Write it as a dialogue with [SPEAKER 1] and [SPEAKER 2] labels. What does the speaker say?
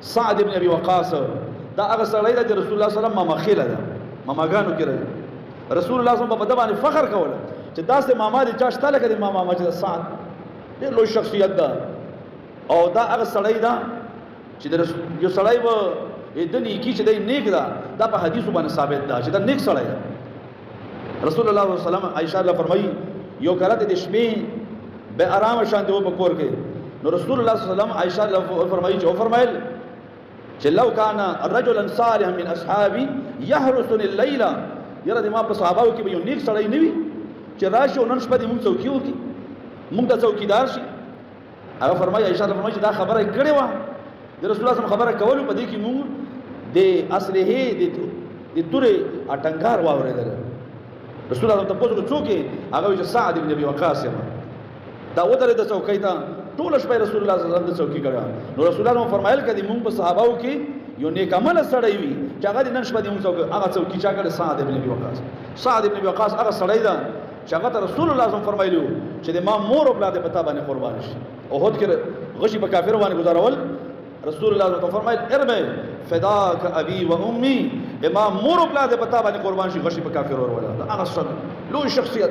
[SPEAKER 1] سعد ابن ابي وقاص دا هغه سړی دی رسول الله صلی الله علیه وسلم ماما خیله ده ماماګانو کې رسول الله صلی الله علیه وسلم په باندې فخر کوله چې داسې ماما دي چا شته لکه د ماما چې سعد ډېر لوی شخصیت ده او دا هغه سړی ده چې یو سړی و د نیکی چې دی نیک ده دا په حدیثو باندې ثابت ده چې دا نیک سړی ده رسول الله صلی الله علیه وسلم عائشہ الله فرمایي یو کړه د شپې به آرام شانته و په کور کې نو رسول الله صلی الله علیه وسلم عائشہ الله فرمایي چې فرمایل چې لو کان الرجل صالح من اصحابي يحرسني الليل یره د ما په صحابهو کې به یو نیک سړی نه وي چې راشي نن شپه دې موږ څوکۍ وکړي موږ د څوکیدار شي هغه فرمایي عائشہ الله فرمایي چې دا خبره کړې و د رسول الله صلی الله علیه وسلم خبره کول په دې کې موږ د اصله د تورې اټنګار واورېدل رسول الله ته پوښتنه څوکې هغه چې سعد ابن ابي وقاص دا ودرې د څوکۍ ته ټول شپه رسول الله صلی الله علیه وسلم د څوکۍ کړه نو رسول الله فرمایل کدي موږ په صحابهو کې یو نیک عمل سړی وي چې هغه نن شپه دې موږ هغه څوکۍ چا کړه سعد ابن ابي وقاص سعد ابن ابي وقاص هغه سړی دا چې هغه رسول الله صلی الله علیه وسلم فرمایلو چې د ما مور او بلاد پتا باندې قربان شي او هوت کې غشي په کافر باندې گزارول رسول الله صلی الله علیه وسلم فرمایل ارمه فداک ابي و امي امام مور او بلاد پتا باندې قربان شي غشي په کافر اور ولا هغه څه لوی شخصیت